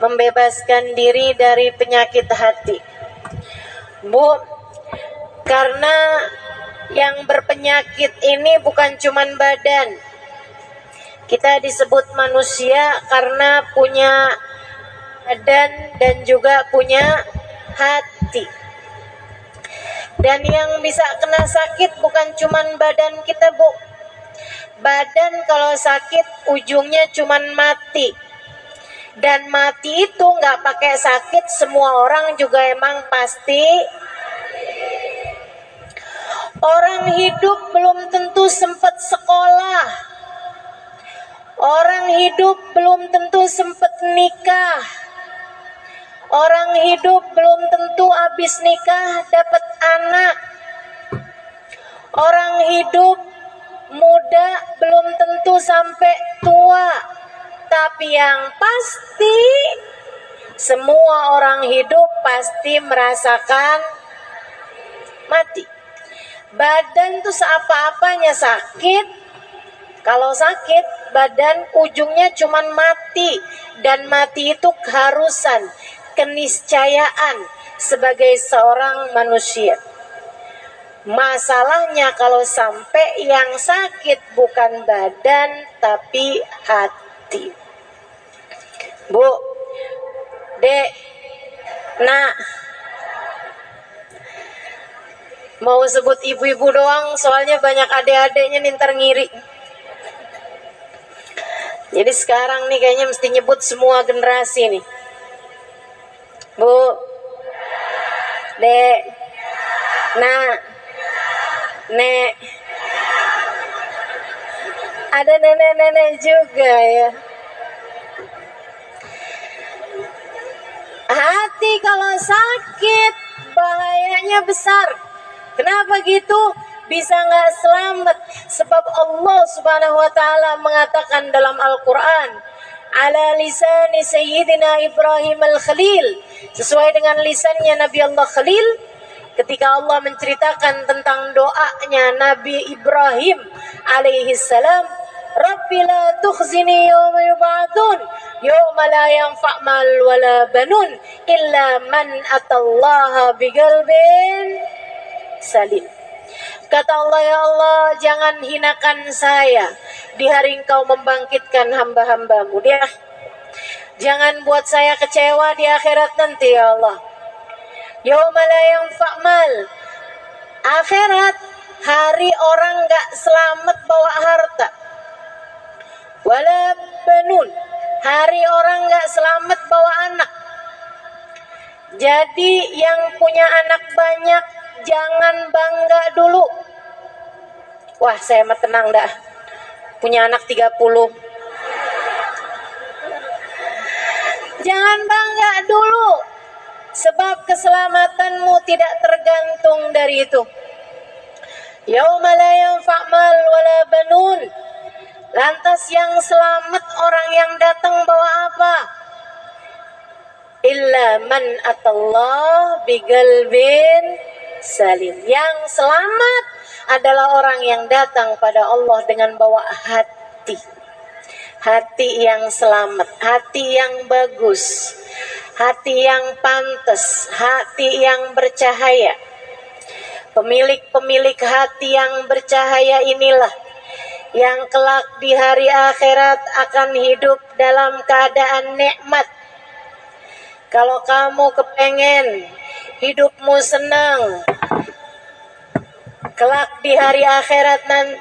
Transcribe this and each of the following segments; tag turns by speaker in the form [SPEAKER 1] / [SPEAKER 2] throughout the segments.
[SPEAKER 1] membebaskan diri dari penyakit hati. Bu, karena yang berpenyakit ini bukan cuman badan. Kita disebut manusia karena punya badan dan juga punya hati. Dan yang bisa kena sakit bukan cuman badan kita, Bu. Badan kalau sakit ujungnya cuman mati. Dan mati itu nggak pakai sakit, semua orang juga emang pasti. Orang hidup belum tentu sempat sekolah. Orang hidup belum tentu sempat nikah. Orang hidup belum tentu habis nikah dapat anak. Orang hidup muda belum tentu sampai tua. Tapi yang pasti semua orang hidup pasti merasakan mati. Badan tuh seapa-apanya sakit. Kalau sakit, badan ujungnya cuman mati. Dan mati itu keharusan, keniscayaan sebagai seorang manusia. Masalahnya kalau sampai yang sakit bukan badan tapi hati. Bu, Dek, Nak, mau sebut ibu-ibu doang soalnya banyak adik-adiknya nih ntar ngiri. Jadi sekarang nih kayaknya mesti nyebut semua generasi nih. Bu, Dek, Nak, Nek. Ada nenek-nenek juga ya. Hati kalau sakit bahayanya besar. Kenapa gitu? Bisa nggak selamat? Sebab Allah Subhanahu wa taala mengatakan dalam Al-Qur'an, ala lisani sayyidina Ibrahim al-Khalil, sesuai dengan lisannya Nabi Allah Khalil, ketika Allah menceritakan tentang doanya Nabi Ibrahim alaihi salam, Rabbi la tukhzini yawma yub'atsun yawma la yanfa' mal wala banun illa man atallaha biqalbin salim. Kata Allah, ya Allah, jangan hinakan saya di hari Engkau membangkitkan hamba-hambamu. Jangan buat saya kecewa di akhirat nanti, ya Allah. Yauma la yanfa' mal. Akhirat, hari orang gak selamat bawa harta. Wala banun. Hari orang gak selamat bawa anak. Jadi yang punya anak banyak, jangan bangga dulu. Wah, saya mah tenang dah. Punya anak 30. Jangan bangga dulu. Sebab keselamatanmu tidak tergantung dari itu. Yauma la yanfa' mal wala banun. Lantas yang selamat orang yang datang bawa apa? Illa man atallah biqalbin salim. Yang selamat adalah orang yang datang pada Allah dengan bawa hati. Hati yang selamat, hati yang bagus, hati yang pantas, hati yang bercahaya. Pemilik-pemilik hati yang bercahaya inilah yang kelak di hari akhirat akan hidup dalam keadaan nikmat. Kalau kamu kepengen hidupmu senang, kelak di hari akhirat nanti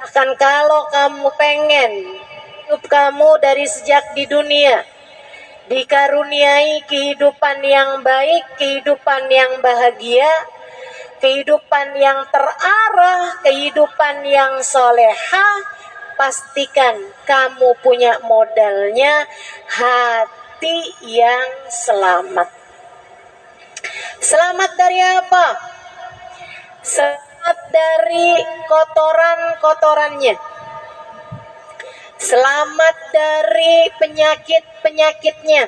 [SPEAKER 1] akan, kalau kamu pengen hidup kamu dari sejak di dunia dikaruniai kehidupan yang baik, kehidupan yang bahagia, kehidupan yang terarah, kehidupan yang solehah, pastikan kamu punya modalnya hati yang selamat. Selamat dari apa? Selamat dari kotoran-kotorannya. Selamat dari penyakit-penyakitnya.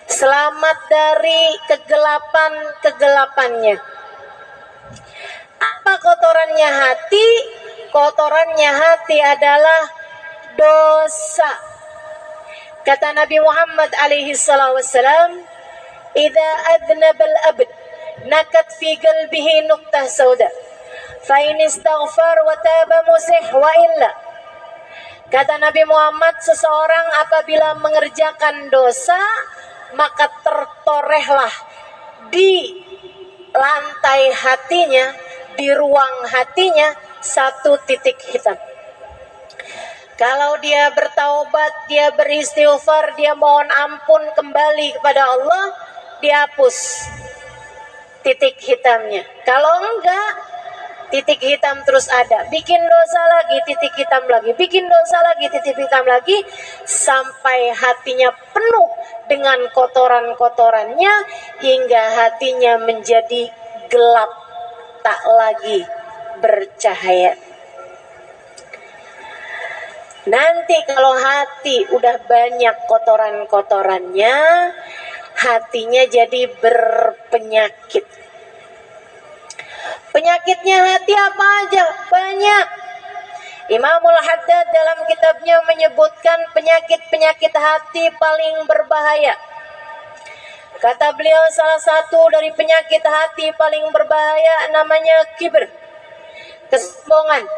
[SPEAKER 1] Selamat dari kegelapan-kegelapannya. Apa kotorannya hati? Kotorannya hati adalah dosa. Kata Nabi Muhammad alaihi salatu wassalam, "Idza adnaba al-abd nakat fi qalbihi nuqtah sauda. Fa in istaghfar wa taba musih wa illa." Kata Nabi Muhammad, seseorang apabila mengerjakan dosa, maka tertorehlah di lantai hatinya, di ruang hatinya, satu titik hitam. Kalau dia bertaubat, dia beristighfar, dia mohon ampun kembali kepada Allah, dihapus titik hitamnya. Kalau enggak, titik hitam terus ada. Bikin dosa lagi, titik hitam lagi. Bikin dosa lagi, titik hitam lagi. Sampai hatinya penuh dengan kotoran-kotorannya, hingga hatinya menjadi gelap, tak lagi bercahaya. Nanti kalau hati udah banyak kotoran-kotorannya, hatinya jadi berpenyakit. Penyakitnya hati apa aja? Banyak. Imamul Haddad dalam kitabnya menyebutkan penyakit-penyakit hati paling berbahaya. Kata beliau, salah satu dari penyakit hati paling berbahaya namanya kibr, kesombongan.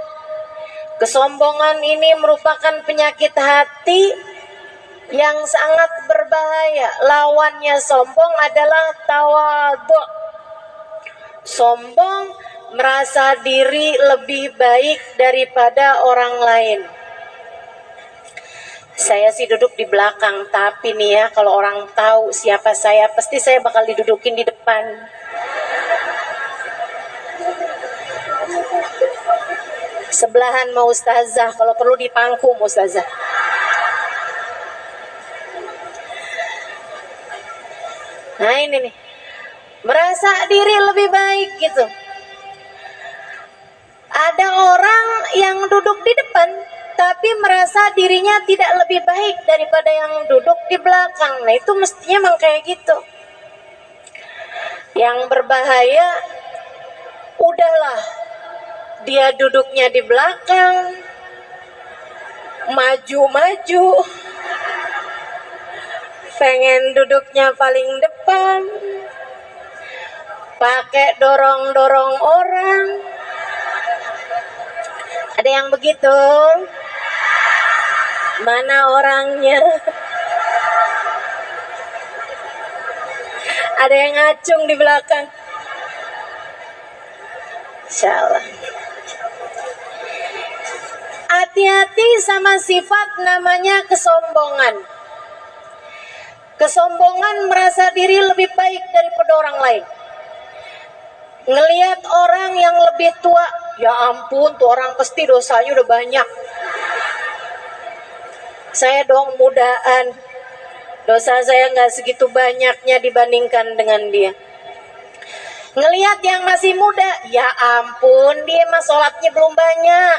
[SPEAKER 1] Kesombongan ini merupakan penyakit hati yang sangat berbahaya. Lawannya sombong adalah tawadhu. Sombong merasa diri lebih baik daripada orang lain. Saya sih duduk di belakang, tapi nih ya, kalau orang tahu siapa saya, pasti saya bakal didudukin di depan. Sebelahan mau ustazah, kalau perlu dipangkum ustazah. Nah ini nih, merasa diri lebih baik gitu. Ada orang yang duduk di depan, tapi merasa dirinya tidak lebih baik daripada yang duduk di belakang. Nah itu mestinya memang kayak gitu. Yang berbahaya, udahlah, dia duduknya di belakang, maju-maju, pengen duduknya paling depan, pakai dorong-dorong orang. Ada yang begitu? Mana orangnya? Ada yang ngacung di belakang. Insyaallah. Hati-hati sama sifat namanya kesombongan. Kesombongan merasa diri lebih baik daripada orang lain. Ngelihat orang yang lebih tua, ya ampun, tuh orang pasti dosanya udah banyak. Saya dong mudaan, dosa saya nggak segitu banyaknya dibandingkan dengan dia. Ngelihat yang masih muda, ya ampun, dia mah sholatnya belum banyak,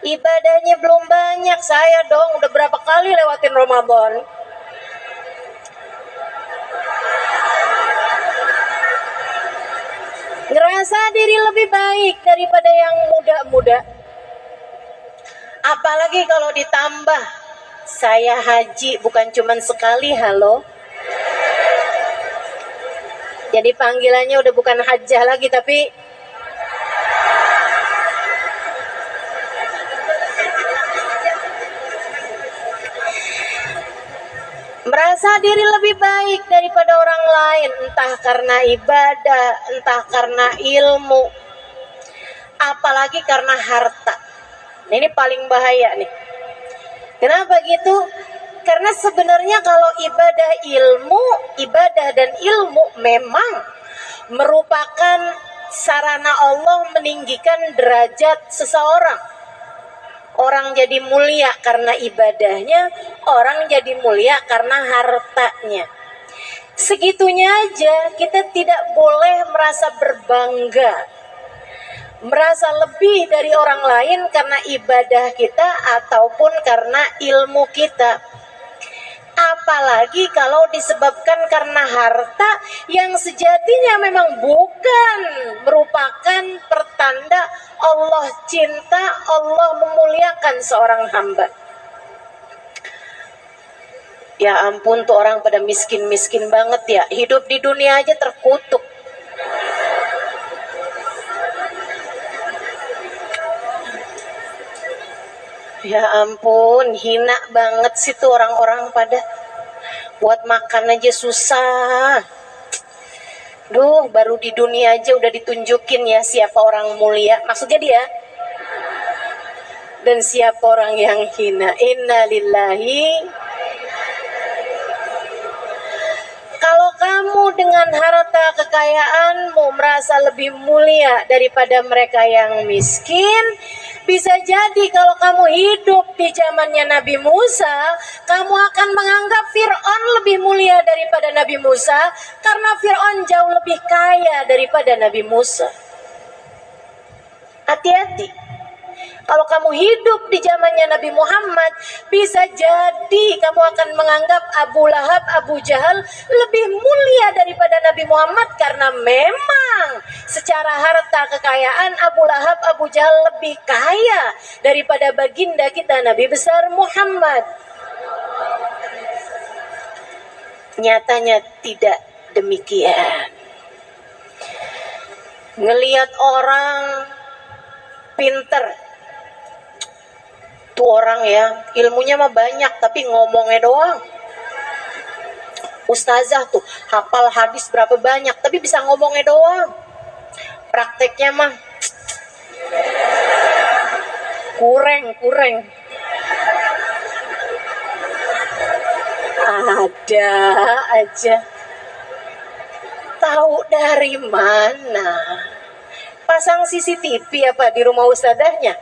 [SPEAKER 1] ibadahnya belum banyak. Saya dong udah berapa kali lewatin Ramadan. Ngerasa diri lebih baik daripada yang muda-muda. Apalagi kalau ditambah, saya haji bukan cuma sekali, halo. Jadi panggilannya udah bukan hajjah lagi, tapi merasa diri lebih baik daripada orang lain, entah karena ibadah, entah karena ilmu, apalagi karena harta. Nah, ini paling bahaya nih. Kenapa gitu? Karena sebenarnya kalau ibadah dan ilmu memang merupakan sarana Allah meninggikan derajat seseorang. Orang jadi mulia karena ibadahnya, orang jadi mulia karena hartanya. Segitunya aja, kita tidak boleh merasa berbangga, merasa lebih dari orang lain karena ibadah kita ataupun karena ilmu kita. Apalagi kalau disebabkan karena harta yang sejatinya memang bukan merupakan pertanda Allah cinta, Allah memuliakan seorang hamba. Ya ampun, tuh orang pada miskin-miskin banget ya. Hidup di dunia aja terkutuk. Ya ampun, hina banget sih tuh orang-orang pada. Buat makan aja susah. Duh, baru di dunia aja udah ditunjukin ya siapa orang mulia. Maksudnya dia. Dan siapa orang yang hina. Innalillahi. Kalau kamu dengan harta kekayaanmu merasa lebih mulia daripada mereka yang miskin, bisa jadi kalau kamu hidup di zamannya Nabi Musa, kamu akan menganggap Fir'aun lebih mulia daripada Nabi Musa, karena Fir'aun jauh lebih kaya daripada Nabi Musa. Hati-hati. Kalau kamu hidup di zamannya Nabi Muhammad, bisa jadi kamu akan menganggap Abu Lahab, Abu Jahal lebih mulia daripada Nabi Muhammad, karena memang secara harta kekayaan Abu Lahab, Abu Jahal lebih kaya daripada baginda kita Nabi besar Muhammad. Nyatanya tidak demikian. Ngelihat orang pinter, tuh orang ya ilmunya mah banyak tapi ngomongnya doang. Ustazah tuh hafal hadis berapa banyak tapi bisa ngomongnya doang. Prakteknya mah kurang. Ada aja. Tahu dari mana? Pasang CCTV apa di rumah ustazahnya?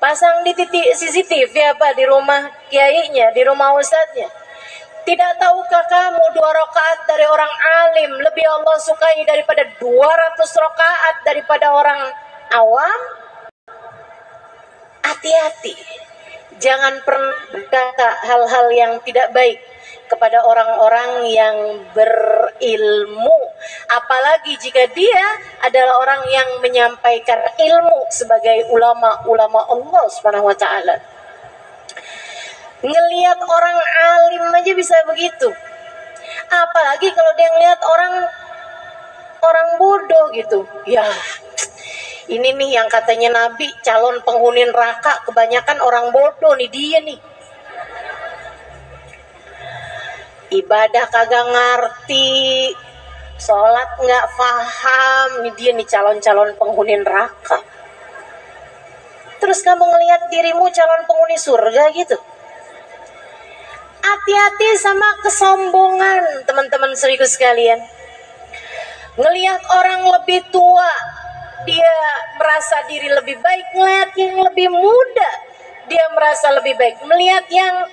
[SPEAKER 1] Pasang di titik CCTV apa di rumah kiainya, di rumah ustadznya? Tidak tahukah kamu 2 rakaat dari orang alim lebih Allah sukai daripada 200 rakaat daripada orang awam? Hati-hati. Jangan pernah berkata hal-hal yang tidak baik kepada orang-orang yang berilmu, apalagi jika dia adalah orang yang menyampaikan ilmu sebagai ulama-ulama Allah Subhanahu wa taala. Ngelihat orang alim aja bisa begitu. Apalagi kalau dia ngelihat orang bodoh gitu. Ya, ini nih yang katanya Nabi calon penghuni neraka, kebanyakan orang bodoh nih dia nih. Ibadah kagak ngerti, sholat nggak paham, nih dia nih calon-calon penghuni neraka. Terus kamu ngelihat dirimu calon penghuni surga gitu. Hati-hati sama kesombongan, teman-teman seriku sekalian. Ngelihat orang lebih tua, dia merasa diri lebih baik. Ngelihat yang lebih muda, dia merasa lebih baik. Melihat yang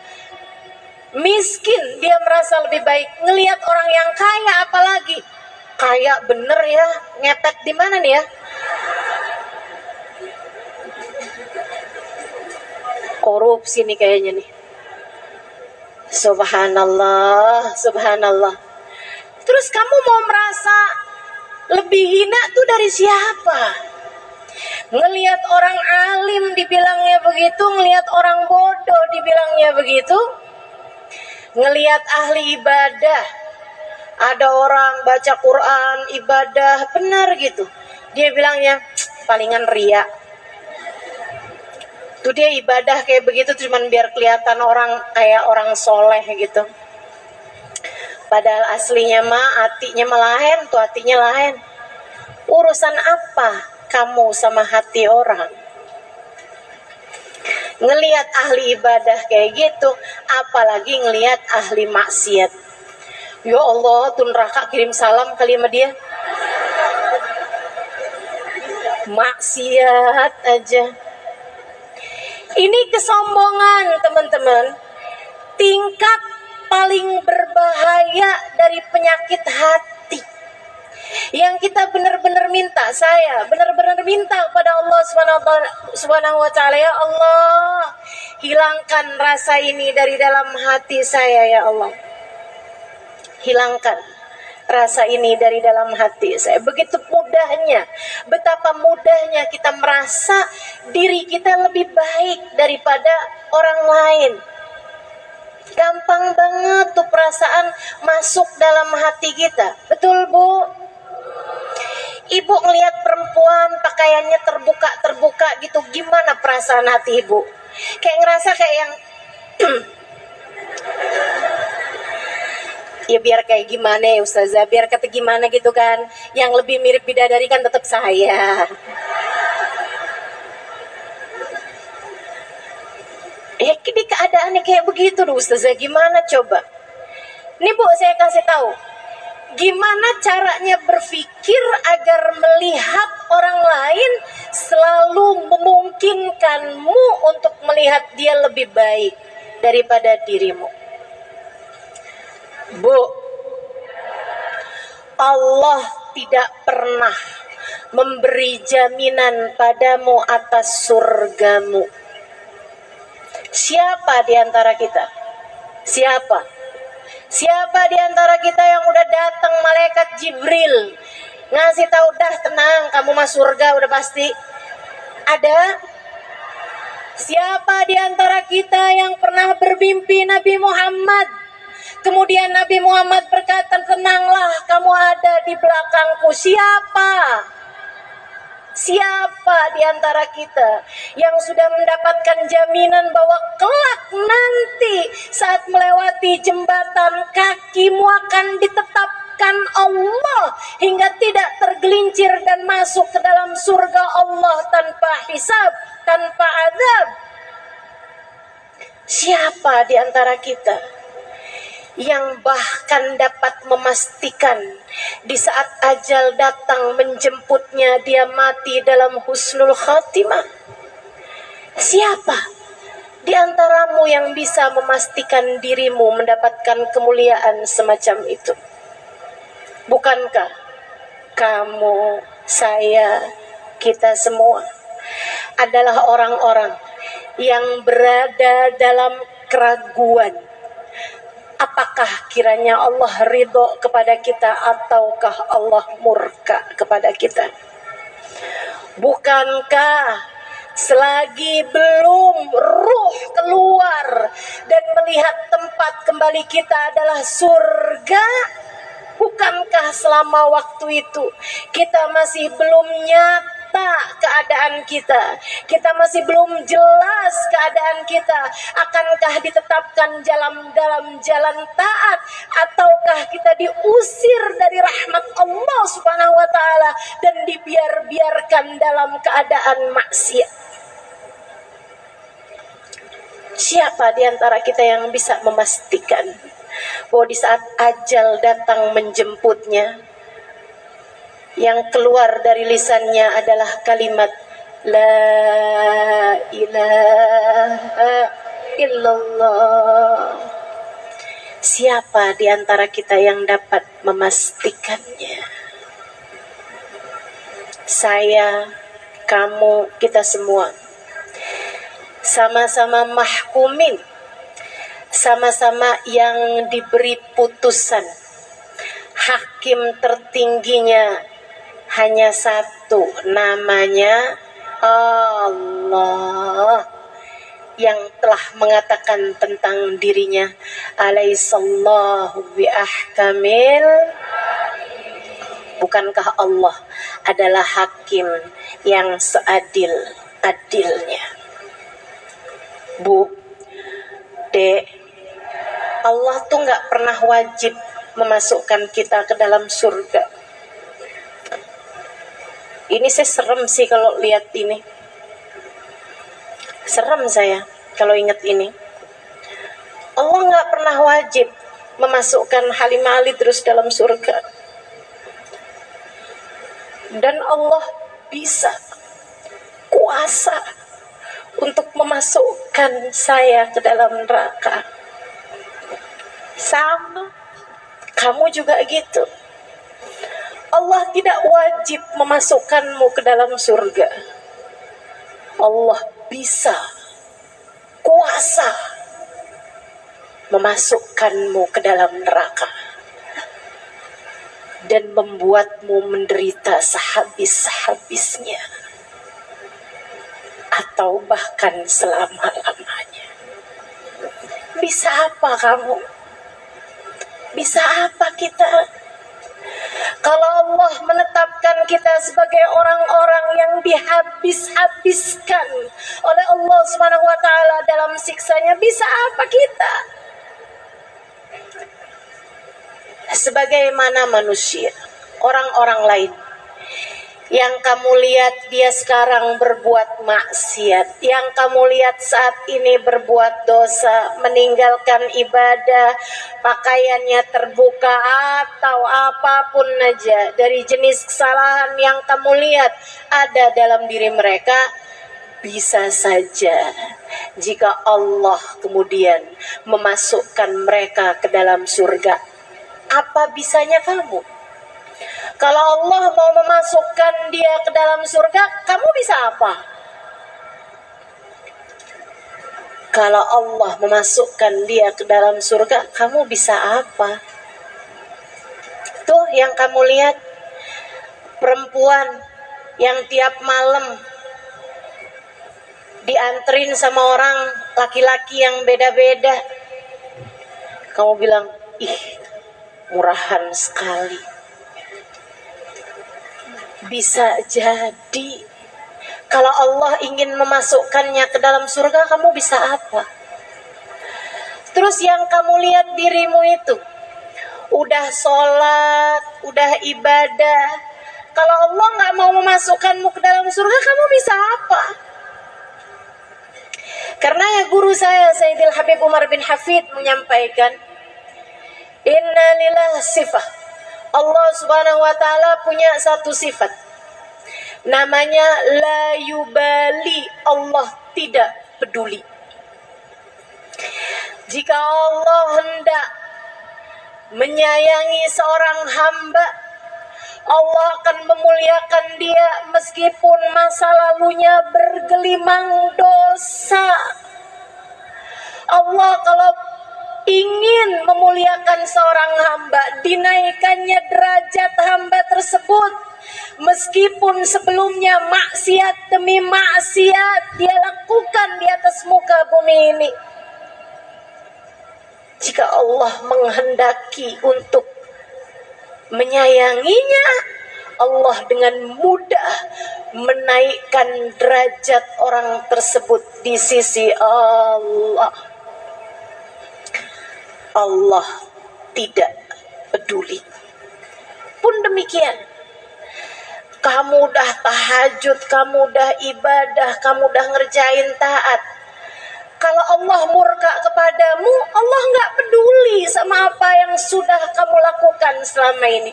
[SPEAKER 1] miskin, dia merasa lebih baik. Ngelihat orang yang kaya, apalagi kaya bener ya, ngepet di mana nih ya? Korupsi nih kayaknya nih. Subhanallah, subhanallah. Terus kamu mau merasa lebih hina tuh dari siapa? Ngelihat orang alim dibilangnya begitu, ngelihat orang bodoh dibilangnya begitu. Ngelihat ahli ibadah, ada orang baca Quran, ibadah benar gitu, dia bilangnya palingan ria. Tuh dia ibadah kayak begitu cuman biar kelihatan orang kayak orang soleh gitu. Padahal aslinya mah hatinya lain, tuh hatinya lain. Urusan apa kamu sama hati orang? Ngelihat ahli ibadah kayak gitu, apalagi ngelihat ahli maksiat. Ya Allah, tuh neraka kirim salam kali sama dia. Maksiat aja. Ini kesombongan, teman-teman. Tingkat paling berbahaya dari penyakit hati. Yang kita benar-benar minta, saya benar-benar minta kepada Allah Subhanahu wa taala, ya Allah, hilangkan rasa ini dari dalam hati saya ya Allah. Hilangkan rasa ini dari dalam hati saya. Begitu mudahnya, betapa mudahnya kita merasa diri kita lebih baik daripada orang lain. Gampang banget tuh perasaan masuk dalam hati kita. Betul, Bu? Ibu ngelihat perempuan pakaiannya terbuka gitu, gimana perasaan hati ibu? Kayak ngerasa kayak yang ya biar kayak gimana ya Ustazah, biar kata gimana gitu kan. Yang lebih mirip bidadari kan tetap saya. Ya di keadaannya kayak begitu loh Ustazah, gimana coba? Nih Bu, saya kasih tahu. Gimana caranya berpikir agar melihat orang lain selalu memungkinkanmu untuk melihat dia lebih baik daripada dirimu. Bu, Allah tidak pernah memberi jaminan padamu atas surgamu. Siapa di antara kita? Siapa di antara kita yang udah datang malaikat Jibril ngasih tahu, dah tenang, kamu masuk surga udah pasti? Ada? Siapa di antara kita yang pernah bermimpi Nabi Muhammad? Kemudian Nabi Muhammad berkata, tenanglah, kamu ada di belakangku. Siapa di antara kita yang sudah mendapatkan jaminan bahwa kelak nanti saat melewati jembatan kakimu akan ditetapkan Allah hingga tidak tergelincir dan masuk ke dalam surga Allah tanpa hisab, tanpa azab? Siapa di antara kita yang bahkan dapat memastikan di saat ajal datang menjemputnya dia mati dalam husnul khatimah? Siapa di antaramu yang bisa memastikan dirimu mendapatkan kemuliaan semacam itu? Bukankah kamu, saya, kita semua adalah orang-orang yang berada dalam keraguan? Apakah kiranya Allah ridho kepada kita ataukah Allah murka kepada kita? Bukankah selagi belum ruh keluar dan melihat tempat kembali kita adalah surga, bukankah selama waktu itu kita masih belum nyata keadaan kita masih belum jelas keadaan kita? Akankah ditetapkan dalam jalan taat ataukah kita diusir dari rahmat Allah Subhanahu wa taala dan dibiarkan dalam keadaan maksiat? Siapa di antara kita yang bisa memastikan bahwa di saat ajal datang menjemputnya, yang keluar dari lisannya adalah kalimat La ilaha illallah? Siapa di antara kita yang dapat memastikannya? Saya, kamu, kita semua sama-sama mahkumin, sama-sama yang diberi putusan. Hakim tertingginya hanya satu, namanya Allah, yang telah mengatakan tentang dirinya, alaihissallahu biahkamil. Bukankah Allah adalah hakim yang seadil-adilnya? Bu, Dek, Allah tuh gak pernah wajib memasukkan kita ke dalam surga. Ini saya serem sih kalau lihat ini. Serem saya kalau ingat ini. Allah gak pernah wajib memasukkan Halimah Ali terus dalam surga. Dan Allah bisa, kuasa untuk memasukkan saya ke dalam neraka. Sama, kamu juga gitu. Allah tidak wajib memasukkanmu ke dalam surga. Allah bisa, kuasa memasukkanmu ke dalam neraka dan membuatmu menderita sehabis-habisnya atau bahkan selama-lamanya. Bisa apa kamu? Bisa apa kita? Kalau Allah menetapkan kita sebagai orang-orang yang dihabis-habiskan oleh Allah Subhanahu wa taala dalam siksanya, bisa apa kita? Sebagaimana manusia, orang-orang lain yang kamu lihat dia sekarang berbuat maksiat, yang kamu lihat saat ini berbuat dosa, meninggalkan ibadah, pakaiannya terbuka atau apapun aja dari jenis kesalahan yang kamu lihat ada dalam diri mereka, bisa saja jika Allah kemudian memasukkan mereka ke dalam surga. Apa bisanya kamu? Kalau Allah mau memasukkan dia ke dalam surga, kamu bisa apa? Kalau Allah memasukkan dia ke dalam surga, kamu bisa apa? Tuh yang kamu lihat, perempuan yang tiap malam dianterin sama orang laki-laki yang beda-beda. Kamu bilang, ih, murahan sekali. Bisa jadi kalau Allah ingin memasukkannya ke dalam surga, kamu bisa apa? Terus yang kamu lihat dirimu itu udah sholat, udah ibadah, kalau Allah gak mau memasukkanmu ke dalam surga, kamu bisa apa? Karena ya guru saya Sayyidil Habib Umar bin Hafid menyampaikan, inna lillah sifah, Allah Subhanahu wa taala punya satu sifat, namanya la yubali, Allah tidak peduli. Jika Allah hendak menyayangi seorang hamba, Allah akan memuliakan dia meskipun masa lalunya bergelimang dosa. Allah kalau ingin memuliakan seorang hamba, dinaikannya derajat hamba tersebut, meskipun sebelumnya maksiat demi maksiat dia lakukan di atas muka bumi ini. Jika Allah menghendaki untuk menyayanginya, Allah dengan mudah menaikkan derajat orang tersebut di sisi Allah. Allah tidak peduli. Pun demikian, kamu udah tahajud, kamu udah ibadah, kamu udah ngerjain taat, kalau Allah murka kepadamu, Allah gak peduli sama apa yang sudah kamu lakukan selama ini.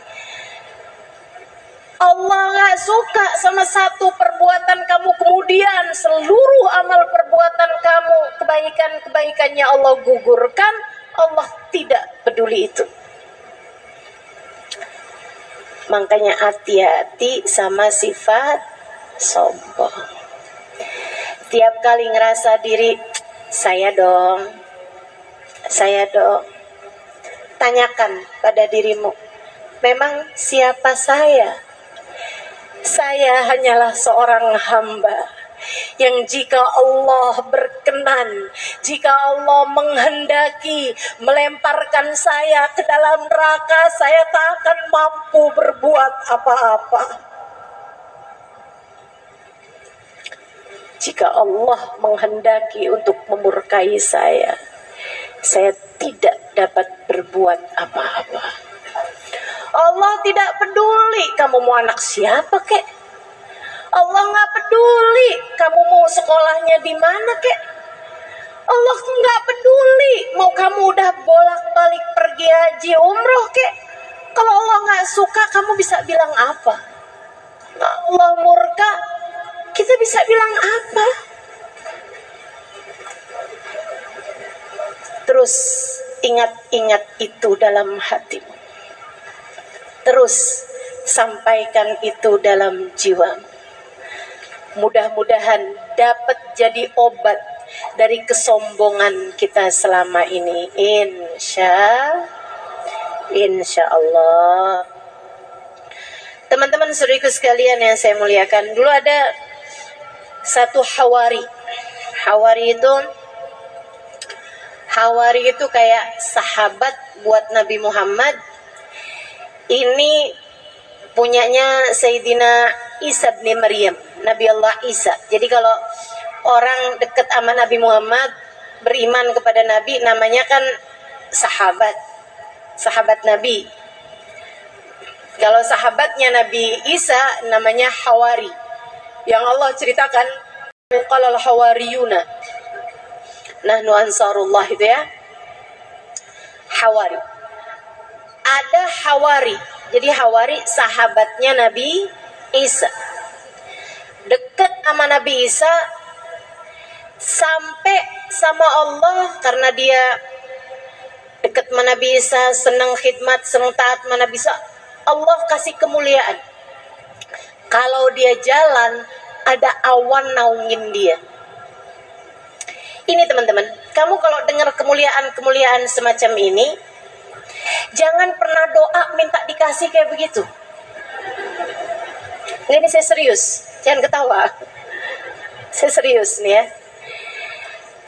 [SPEAKER 1] Allah gak suka sama satu perbuatan kamu, kemudian seluruh amal perbuatan kamu, kebaikan-kebaikannya Allah gugurkan. Allah tidak peduli itu. Makanya hati-hati sama sifat sombong. Tiap kali ngerasa diri, saya dong, tanyakan pada dirimu, memang siapa saya? Saya hanyalah seorang hamba yang jika Allah berkenan, jika Allah menghendaki melemparkan saya ke dalam neraka, saya tak akan mampu berbuat apa-apa. Jika Allah menghendaki untuk memurkai saya tidak dapat berbuat apa-apa. Allah tidak peduli kamu mau anak siapa kek. Allah nggak peduli kamu mau sekolahnya di mana kek. Allah nggak peduli mau kamu udah bolak-balik pergi haji umroh kek. Kalau Allah nggak suka, kamu bisa bilang apa? Allah murka, kita bisa bilang apa? Terus ingat-ingat itu dalam hatimu. Terus sampaikan itu dalam jiwamu. Mudah-mudahan dapat jadi obat dari kesombongan kita selama ini. Insya Allah. Teman-teman saudariku sekalian yang saya muliakan, dulu ada satu hawari. Hawari itu Hawari itu kayak sahabat buat Nabi Muhammad. Ini punyanya Sayyidina Isa bin Maryam, Nabi Allah Isa. Jadi kalau orang dekat sama Nabi Muhammad, beriman kepada Nabi, namanya kan sahabat Nabi. Kalau sahabatnya Nabi Isa namanya Hawari. Yang Allah ceritakan qalal hawariyuna nahnu ansarullah, itu ya. Hawari. Ada Hawari. Jadi Hawari sahabatnya Nabi Isa. Dekat sama Nabi Isa sampai sama Allah karena dia dekat sama Nabi Isa, senang khidmat, senang taat sama Nabi Isa. Allah kasih kemuliaan. Kalau dia jalan, ada awan naungin dia. Ini teman-teman, kamu kalau dengar kemuliaan-kemuliaan semacam ini, jangan pernah doa minta dikasih kayak begitu. Ini saya serius, jangan ketawa. Saya serius nih ya.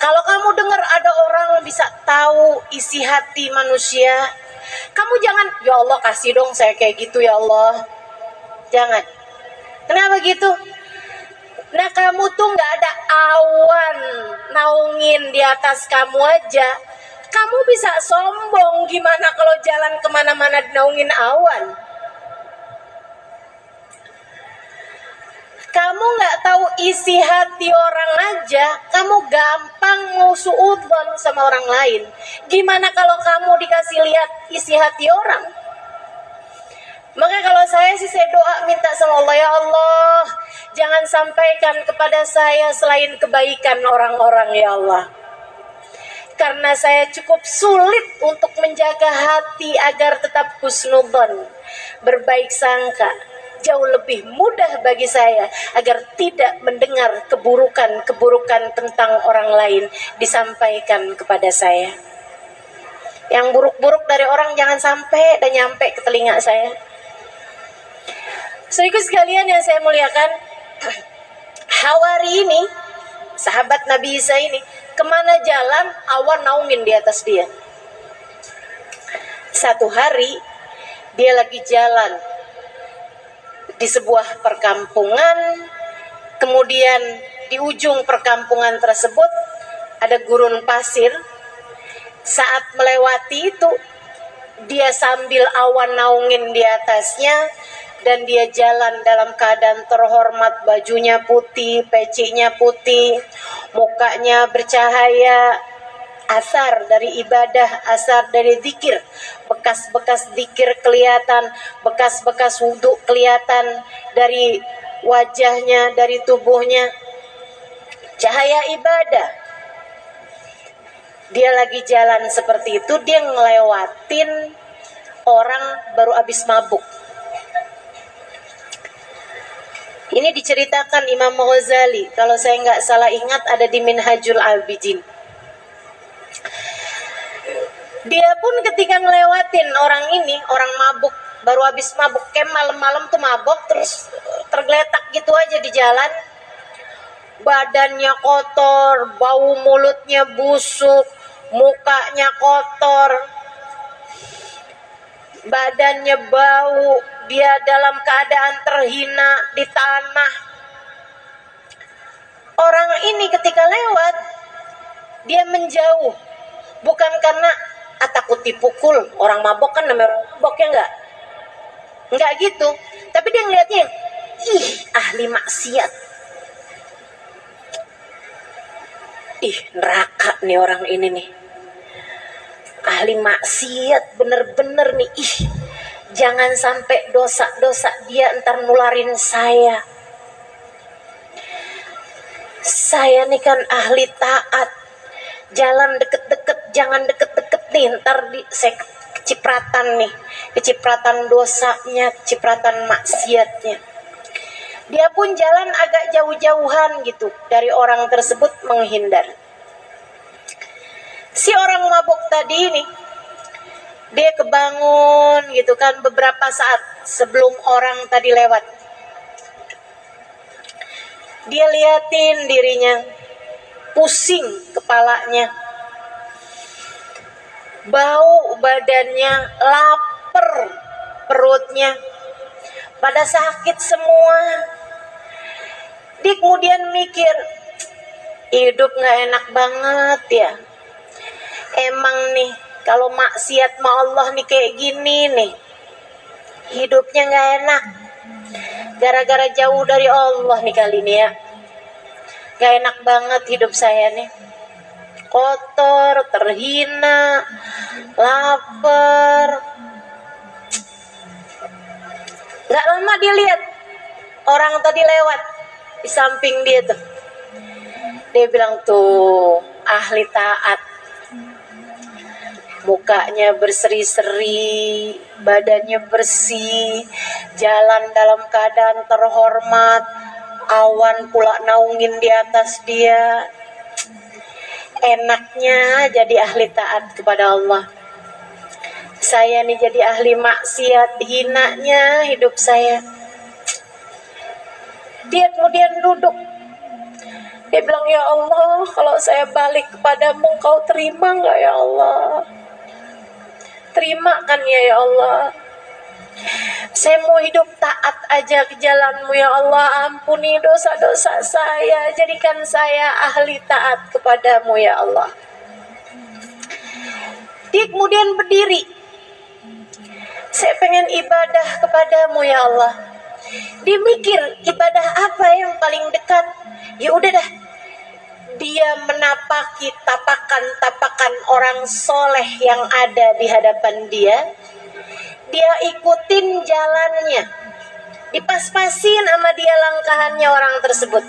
[SPEAKER 1] Kalau kamu dengar ada orang bisa tahu isi hati manusia, kamu jangan, ya Allah kasih dong saya kayak gitu ya Allah. Jangan. Kenapa gitu? Nah kamu tuh gak ada awan naungin di atas kamu aja. Kamu bisa sombong, gimana kalau jalan kemana-mana naungin awan? Kamu gak tahu isi hati orang aja, kamu gampang mau suudzon sama orang lain. Gimana kalau kamu dikasih lihat isi hati orang? Maka kalau saya doa minta sama Allah, ya Allah, jangan sampaikan kepada saya selain kebaikan orang-orang ya Allah. Karena saya cukup sulit untuk menjaga hati agar tetap husnudzon, berbaik sangka. Jauh lebih mudah bagi saya agar tidak mendengar keburukan-keburukan tentang orang lain disampaikan kepada saya. Yang buruk-buruk dari orang jangan sampai dan nyampe ke telinga saya. Saudaraku sekalian yang saya muliakan, Hawari ini, sahabat Nabi Isa ini, kemana jalan awan naungin di atas dia. Satu hari dia lagi jalan di sebuah perkampungan, kemudian di ujung perkampungan tersebut ada gurun pasir. Saat melewati itu, dia sambil awan naungin di atasnya, dan dia jalan dalam keadaan terhormat, bajunya putih, pecinya putih, mukanya bercahaya, asar dari ibadah, asar dari zikir, bekas-bekas zikir kelihatan, bekas-bekas wudhu kelihatan dari wajahnya, dari tubuhnya, cahaya ibadah. Dia lagi jalan seperti itu, dia ngelewatin orang baru habis mabuk. Ini diceritakan Imam Ghazali, kalau saya nggak salah ingat ada di Minhajul Abidin. Dia pun ketika ngelewatin orang ini, orang mabuk, baru habis mabuk, kayak malam-malam tuh mabuk, terus tergeletak gitu aja di jalan. Badannya kotor, bau mulutnya busuk, mukanya kotor, badannya bau, dia dalam keadaan terhina di tanah. Orang ini ketika lewat, dia menjauh, bukan karena takut dipukul. Orang mabok kan namanya mabok, ya enggak gitu, tapi dia ngeliatnya, ih ahli maksiat, ih neraka nih orang ini nih, ahli maksiat bener-bener nih, ih jangan sampai dosa-dosa dia ntar nularin saya. Saya nih kan ahli taat, jalan deket-deket, jangan deket-deket nih, ntar saya kecipratan nih, kecipratan dosanya, kecipratan maksiatnya. Dia pun jalan agak jauh-jauhan gitu dari orang tersebut, menghindar. Si orang mabuk tadi ini, dia kebangun gitu kan beberapa saat sebelum orang tadi lewat. Dia liatin dirinya, pusing kepalanya. bau badannya, lapar perutnya, pada sakit semua. Dia kemudian mikir, hidup gak enak banget ya. Emang nih kalau maksiat sama Allah nih kayak gini nih, hidupnya gak enak. Gara-gara jauh dari Allah nih kali ini ya, gak enak banget hidup saya nih. Kotor, terhina, lapar. Gak lama dia lihat orang tadi lewat di samping dia tuh. Dia bilang, tuh ahli taat, mukanya berseri-seri, badannya bersih, jalan dalam keadaan terhormat, awan pula naungin di atas dia. Enaknya jadi ahli taat kepada Allah. Saya nih jadi ahli maksiat, hinanya hidup saya. Dia kemudian duduk. Dia bilang, ya Allah, kalau saya balik kepadamu, Engkau terima gak ya Allah? Terima kan ya Allah? Saya mau hidup taat aja ke jalan-Mu ya Allah. Ampuni dosa-dosa saya, jadikan saya ahli taat kepadamu ya Allah. Dia kemudian berdiri. Saya pengen ibadah kepadamu ya Allah. Dia mikir, ibadah apa yang paling dekat? Ya udah dah, dia menapaki tapakan-tapakan orang soleh yang ada di hadapan dia. Dia ikutin jalannya, dipas-pasin sama dia langkahannya orang tersebut.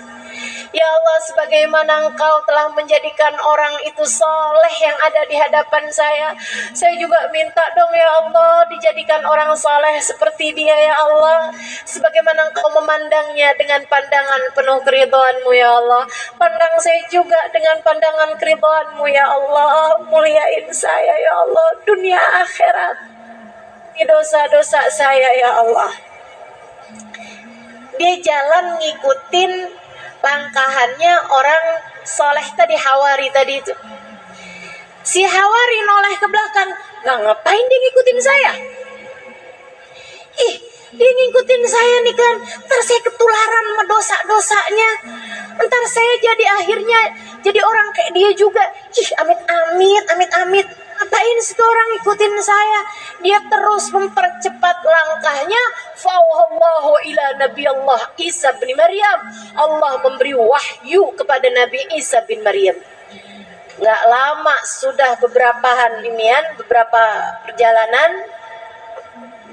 [SPEAKER 1] Ya Allah, sebagaimana Engkau telah menjadikan orang itu soleh yang ada di hadapan saya juga minta dong ya Allah, dijadikan orang soleh seperti dia ya Allah. Sebagaimana Engkau memandangnya dengan pandangan penuh keridhaan-Mu ya Allah, pandang saya juga dengan pandangan keridhaan-Mu ya Allah. Muliain saya ya Allah, dunia akhirat, dosa-dosa saya ya Allah. Dia jalan ngikutin langkahannya orang soleh tadi, Hawari tadi itu. Si Hawari noleh ke belakang, gak ngapain dia ngikutin saya? Dia ngikutin saya nih kan, ntar saya ketularan sama dosa-dosanya, ntar saya jadi akhirnya jadi orang kayak dia juga. Amit-amit, amit-amit. Ngapain situ orang ngikutin saya? Dia terus mempercepat langkahnya. Fawallahu ila Nabi Allah Isa bin Maryam. Allah memberi wahyu kepada Nabi Isa bin Maryam. Gak lama sudah beberapa perjalanan,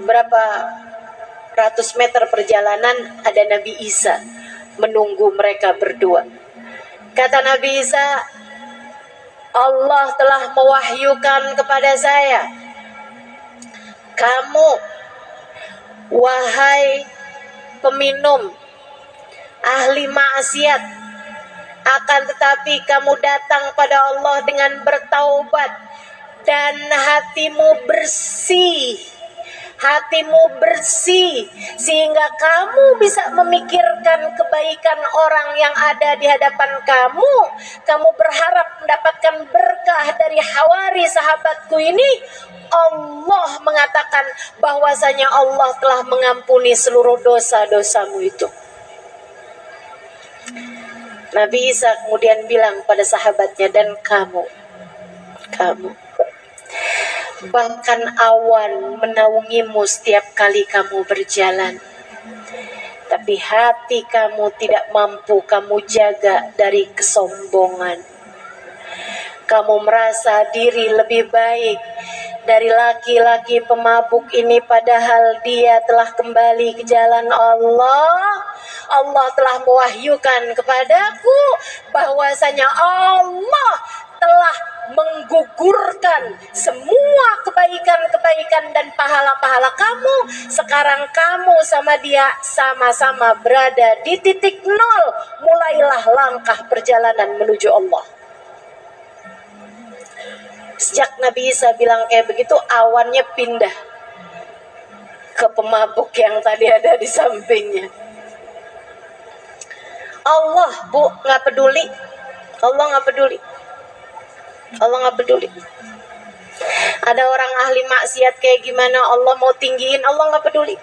[SPEAKER 1] berapa ratus meter perjalanan, ada Nabi Isa menunggu mereka berdua. Kata Nabi Isa, Allah telah mewahyukan kepada saya, kamu wahai peminum, ahli maksiat, akan tetapi kamu datang pada Allah dengan bertaubat dan hatimu bersih. Hatimu bersih sehingga kamu bisa memikirkan kebaikan orang yang ada di hadapan kamu. Kamu berharap mendapatkan berkah dari Hawari sahabatku ini. Allah mengatakan bahwasanya Allah telah mengampuni seluruh dosa-dosamu itu. Nabi Isa kemudian bilang pada sahabatnya, dan kamu bahkan awan menaungimu setiap kali kamu berjalan, tapi hati kamu tidak mampu kamu jaga dari kesombongan. Kamu merasa diri lebih baik dari laki-laki pemabuk ini, padahal dia telah kembali ke jalan Allah. Allah telah mewahyukan kepadaku bahwasanya Allah telah menggugurkan semua kebaikan-kebaikan dan pahala-pahala kamu. Sekarang kamu sama dia sama-sama berada di titik nol. Mulailah langkah perjalanan menuju Allah. Sejak Nabi Isa bilang kayak begitu, awannya pindah ke pemabuk yang tadi ada di sampingnya. Allah, Bu, nggak peduli. Allah nggak peduli. Allah nggak peduli. Ada orang ahli maksiat kayak gimana, Allah mau tinggiin, Allah nggak peduli.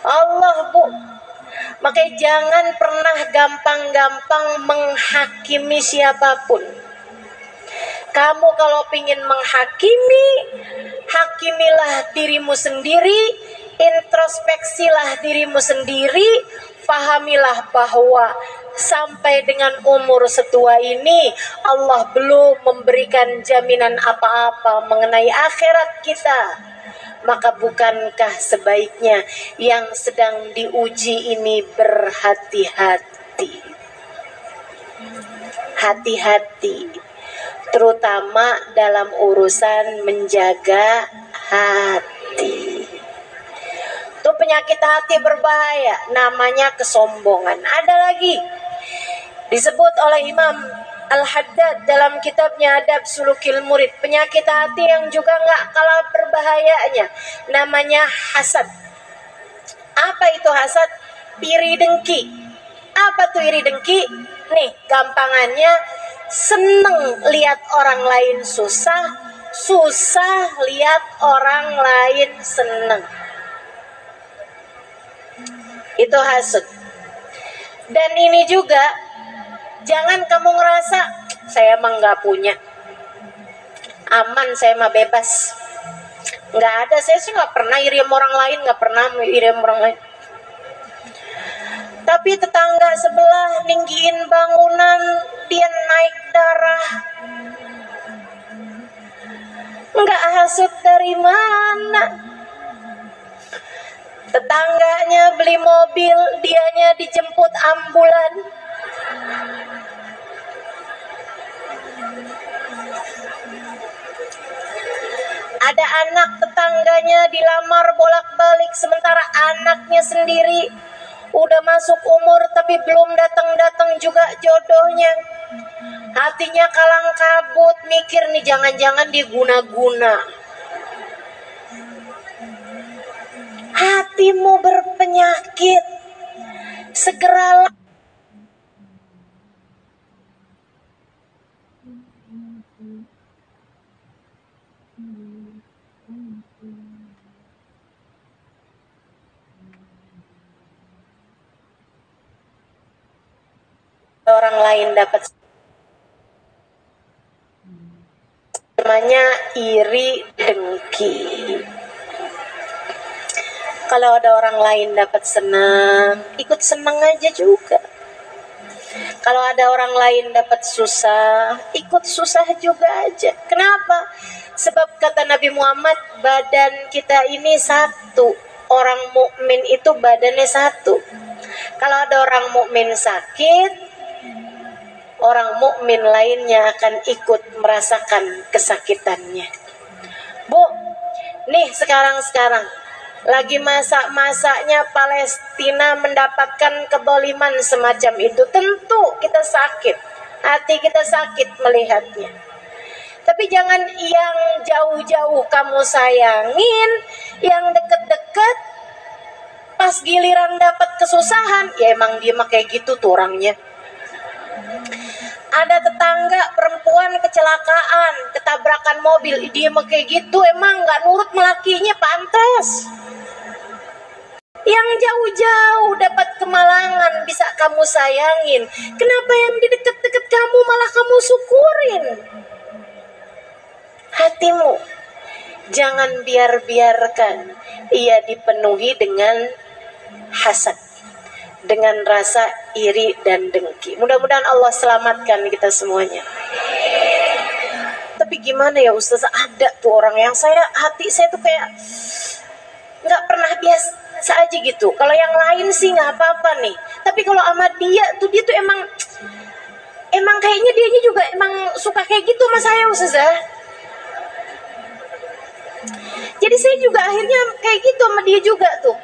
[SPEAKER 1] Allah, Bu. Makanya jangan pernah gampang-gampang menghakimi siapapun. Kamu kalau pingin menghakimi, hakimilah dirimu sendiri, introspeksilah dirimu sendiri, pahamilah bahwa sampai dengan umur setua ini Allah belum memberikan jaminan apa-apa mengenai akhirat kita. Maka bukankah sebaiknya yang sedang diuji ini berhati-hati? Hati-hati, terutama dalam urusan menjaga hati. Itu penyakit hati berbahaya, namanya kesombongan. Ada lagi disebut oleh Imam Al-Haddad dalam kitabnya Adab Sulukil Murid, penyakit hati yang juga gak kalah berbahayanya, namanya hasad. Apa itu hasad? Iri dengki. Apa tuh iri dengki? Nih gampangannya, seneng lihat orang lain susah, susah lihat orang lain seneng. Itu hasad. Dan ini juga, jangan kamu ngerasa saya emang gak punya, aman, saya mah bebas. Gak ada, saya sih gak pernah iri sama orang lain, gak pernah iri sama orang lain. Tapi tetangga sebelah ninggiin bangunan, dia naik darah. Gak hasut dari mana? Tetangganya beli mobil, dianya dijemput ambulan. Ada anak tetangganya dilamar bolak-balik, sementara anaknya sendiri udah masuk umur tapi belum datang-datang juga jodohnya. Hatinya kalang kabut, mikir nih jangan-jangan diguna-guna. Hatimu berpenyakit, segeralah orang lain dapat, namanya iri dengki. Kalau ada orang lain dapat senang, ikut senang aja juga. Kalau ada orang lain dapat susah, ikut susah juga aja. Kenapa? Sebab kata Nabi Muhammad, badan kita ini satu. Orang mukmin itu badannya satu. Kalau ada orang mukmin sakit, orang mukmin lainnya akan ikut merasakan kesakitannya. Bu, nih sekarang lagi masa-masanya Palestina mendapatkan keboliman semacam itu. Tentu kita sakit, hati kita sakit melihatnya. Tapi jangan yang jauh-jauh kamu sayangin, yang deket-deket pas giliran dapat kesusahan, ya emang dia mah kayak gitu tuh orangnya. Ada tetangga perempuan kecelakaan, ketabrakan mobil, dia mah kayak gitu, emang gak nurut melakinya, pantas. Yang jauh-jauh dapat kemalangan bisa kamu sayangin, kenapa yang di deket-deket kamu malah kamu syukurin? Hatimu jangan biarkan ia dipenuhi dengan hasad, dengan rasa iri dan dengki. Mudah-mudahan Allah selamatkan kita semuanya. Tapi gimana ya Ustaz, ada tuh orang yang hati saya tuh kayak nggak pernah biasa aja gitu. Kalau yang lain sih nggak apa-apa nih, tapi kalau sama dia tuh emang kayaknya dianya juga emang suka kayak gitu sama saya Ustazah. Jadi saya juga akhirnya kayak gitu sama dia juga tuh.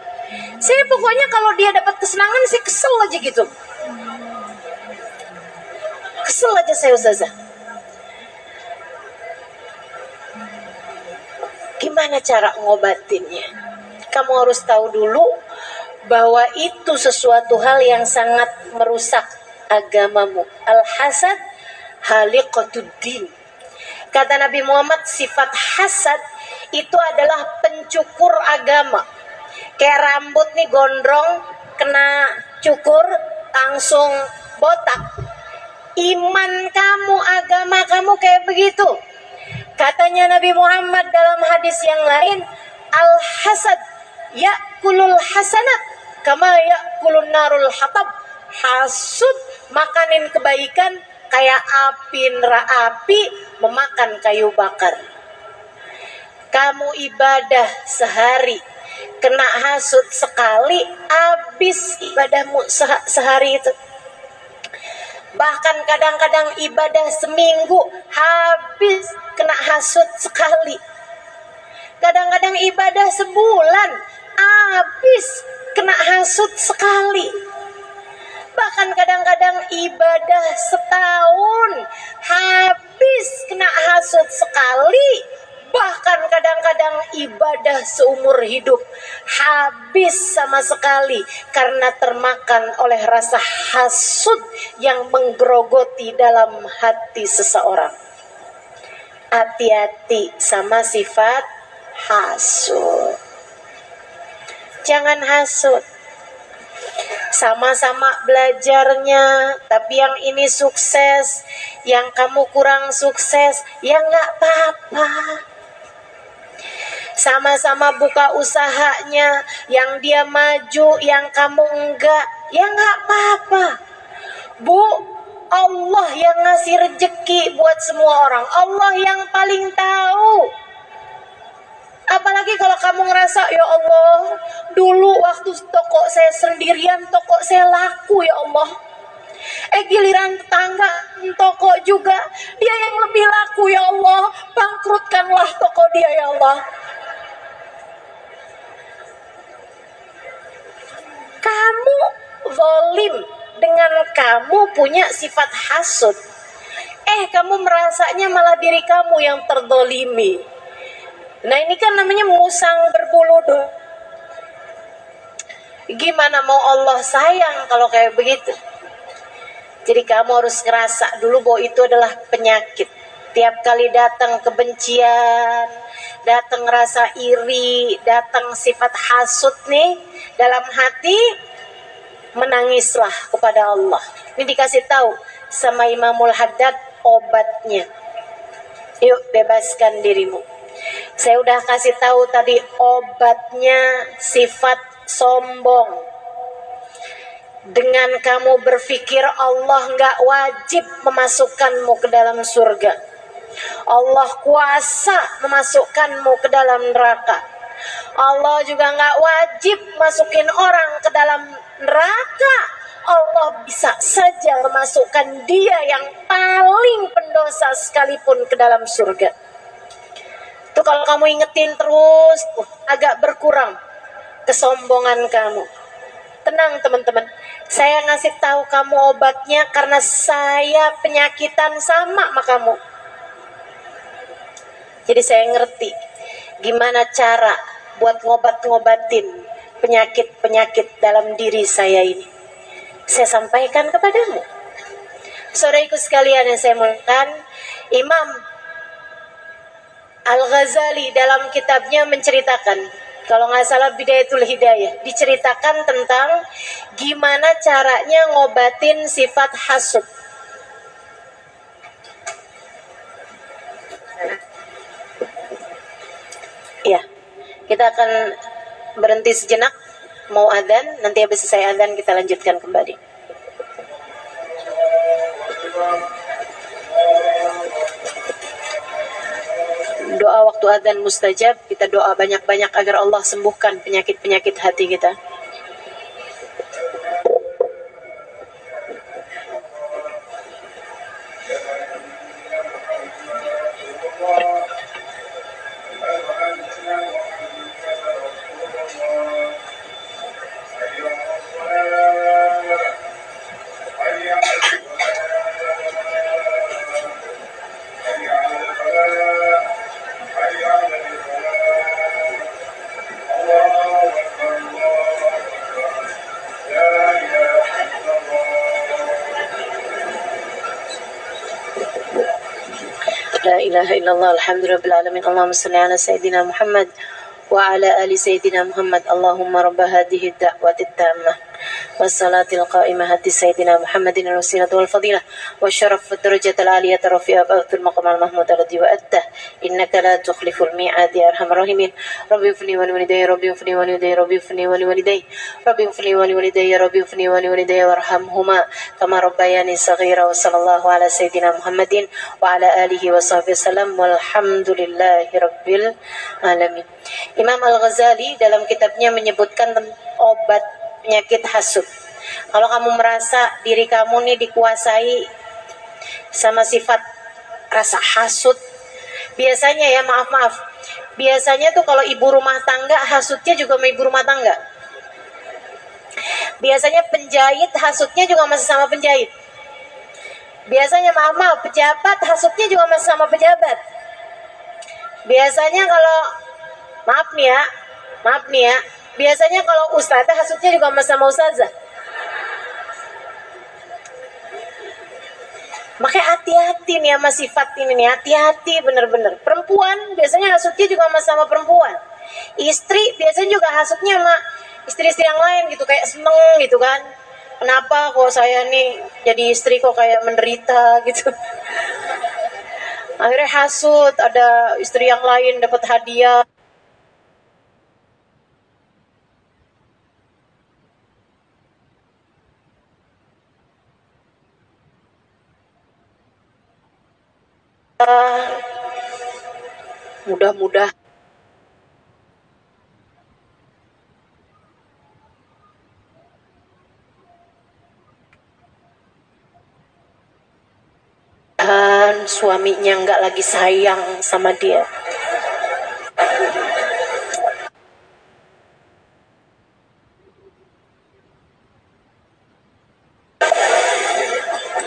[SPEAKER 1] Saya pokoknya kalau dia dapat kesenangan, saya kesel aja gitu. Kesel aja saya Ustazah. Gimana cara ngobatinnya? Kamu harus tahu dulu bahwa itu sesuatu hal yang sangat merusak agamamu. Al-hasad haliqatuddin. Kata Nabi Muhammad, sifat hasad itu adalah pencukur agama. Kayak rambut nih gondrong, kena cukur langsung botak. Iman kamu, agama kamu kayak begitu. Katanya Nabi Muhammad dalam hadis yang lain, al-hasad ya'kulul hasanat kama ya'kulun narul hatab. Hasud makanin kebaikan kayak api memakan kayu bakar. Kamu ibadah sehari, kena hasud sekali, habis ibadahmu sehari itu. Bahkan kadang-kadang ibadah seminggu, habis kena hasud sekali. Kadang-kadang ibadah sebulan, habis kena hasud sekali. Bahkan kadang-kadang ibadah setahun, habis kena hasud sekali. Bahkan kadang-kadang ibadah seumur hidup, habis sama sekali karena termakan oleh rasa hasud yang menggerogoti dalam hati seseorang. Hati-hati sama sifat hasud. Jangan hasud. Sama-sama belajarnya, tapi yang ini sukses, yang kamu kurang sukses, ya nggak apa-apa. Sama-sama buka usahanya, yang dia maju, yang kamu enggak, ya nggak apa-apa. Bu, Allah yang ngasih rezeki buat semua orang. Allah yang paling tahu. Apalagi kalau kamu ngerasa, ya Allah, dulu waktu toko saya sendirian, toko saya laku ya Allah. Giliran tetangga toko juga, dia yang lebih laku ya Allah. Bangkrutkanlah toko dia ya Allah. Kamu zalim dengan kamu punya sifat hasud. Kamu merasanya malah diri kamu yang terdolimi. Nah ini kan namanya musang berbulu dong. Gimana mau Allah sayang kalau kayak begitu? Jadi kamu harus ngerasa dulu bahwa itu adalah penyakit. Tiap kali datang kebencian, datang rasa iri, datang sifat hasud nih dalam hati, menangislah kepada Allah. Ini dikasih tahu sama Imamul Haddad obatnya. Yuk bebaskan dirimu. Saya udah kasih tahu tadi obatnya sifat sombong. Dengan kamu berpikir Allah nggak wajib memasukkanmu ke dalam surga. Allah kuasa memasukkanmu ke dalam neraka. Allah juga nggak wajib masukin orang ke dalam neraka. Allah bisa saja memasukkan dia yang paling pendosa sekalipun ke dalam surga. Itu kalau kamu ingetin terus, agak berkurang kesombongan kamu. Tenang teman-teman, saya ngasih tahu kamu obatnya karena saya penyakitan sama kamu. Jadi saya ngerti gimana cara buat ngobatin penyakit-penyakit dalam diri saya ini. Saya sampaikan kepadamu. Saudaraku sekalian yang saya muliakan, Imam Al-Ghazali dalam kitabnya menceritakan, kalau nggak salah Bidayatul Hidayah, diceritakan tentang gimana caranya ngobatin sifat hasud. Ya, kita akan berhenti sejenak, mau adzan, nanti habis selesai adzan kita lanjutkan kembali. Doa waktu adzan mustajab, kita doa banyak-banyak agar Allah sembuhkan penyakit-penyakit hati kita. ilaha illallah, alhamdulillahil alamin. Allahumma shalli ala sayyidina Muhammad wa ala ali sayyidina Muhammad. Allahumma rabb hadhihi ad-da'wati at-tammah والصلاة القائمة هدي سيدنا محمد الوسيلة والفضيلة والشرف والدرجة العالية الرفيعة بأوت المقام المحمود الذي وأته إنك لا تخلف الميعاد يا أرحم الراحمين. ربي اغفرني ولوالدي، ربي اغفرني ولوالدي، ربي اغفرني ولوالدي، ربي اغفرني ولوالدي، ربي اغفرني ولوالدي وارحمهما كما ربياني صغيرا. وصلى الله على سيدنا محمد وعلى آله وصحبه وسلم والحمد لله rabbil alamin. Imam Al-Ghazali dalam kitabnya menyebutkan obat penyakit hasud. Kalau kamu merasa diri kamu nih dikuasai sama sifat rasa hasud, biasanya ya, maaf, biasanya tuh kalau ibu rumah tangga hasudnya juga sama ibu rumah tangga. Biasanya penjahit hasudnya juga masih sama penjahit. Biasanya maaf, pejabat hasudnya juga masih sama pejabat. Biasanya kalau maaf nih ya, biasanya kalau ustazah hasudnya juga sama ustazah. Makanya hati-hati nih sama sifat ini nih, hati-hati bener-bener. Perempuan biasanya hasudnya juga sama perempuan. Istri biasanya juga hasudnya sama istri-istri yang lain gitu, kayak seneng gitu kan. Kenapa kok saya nih jadi istri kok kayak menderita gitu. Akhirnya hasud, ada istri yang lain dapat hadiah. Mudah-mudahan suaminya nggak lagi sayang sama dia.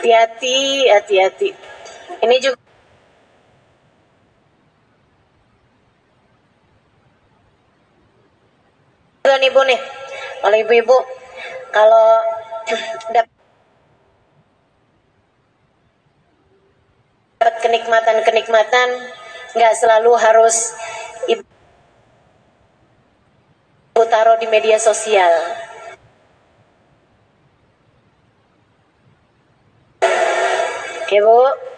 [SPEAKER 1] Hati-hati. Ini juga nih Bu nih, kalau ibu-ibu kalau dapat kenikmatan nggak selalu harus ibu taruh di media sosial. Oke Bu.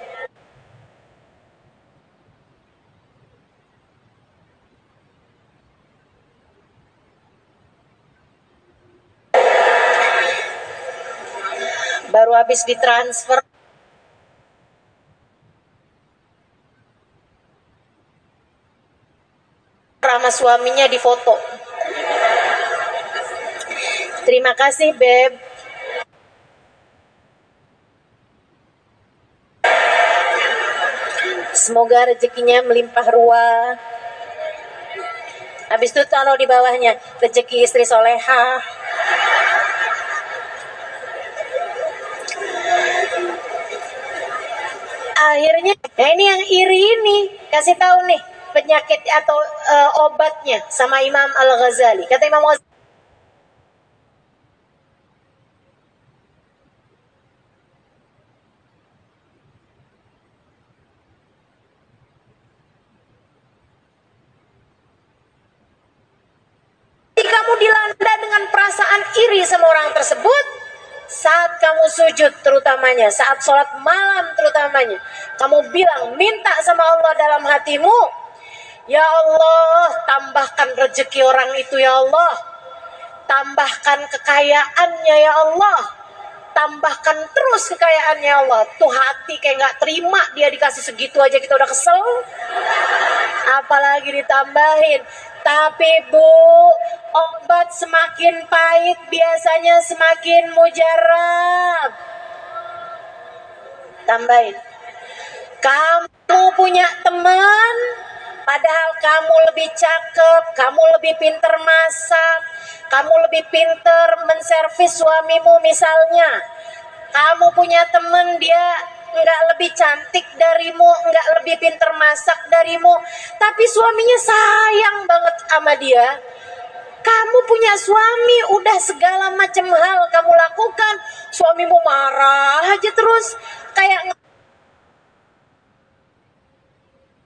[SPEAKER 1] Baru habis ditransfer sama suaminya di foto. Terima kasih Beb. Semoga rezekinya melimpah ruah. Habis itu taruh di bawahnya rezeki istri solehah. Akhirnya, nah ini yang iri ini, kasih tahu nih penyakit atau obatnya sama Imam Al-Ghazali. Kata Imam Al-Ghazali, kamu dilanda dengan perasaan iri sama orang tersebut, saat kamu sujud terutamanya, saat sholat malam terutamanya, kamu bilang, minta sama Allah dalam hatimu, ya Allah, tambahkan rezeki orang itu ya Allah, tambahkan kekayaannya ya Allah, tambahkan terus kekayaannya ya Allah. Tuh hati kayak gak terima, dia dikasih segitu aja kita udah kesel, apalagi ditambahin. Tapi Bu, obat semakin pahit biasanya semakin mujarab. Tambahin, kamu punya teman, padahal kamu lebih cakep, kamu lebih pinter masak, kamu lebih pinter menservis suamimu misalnya. Kamu punya teman, dia nggak lebih cantik darimu, nggak lebih pinter masak darimu, tapi suaminya sayang banget sama dia. Kamu punya suami, udah segala macam hal kamu lakukan, suamimu marah aja terus, kayak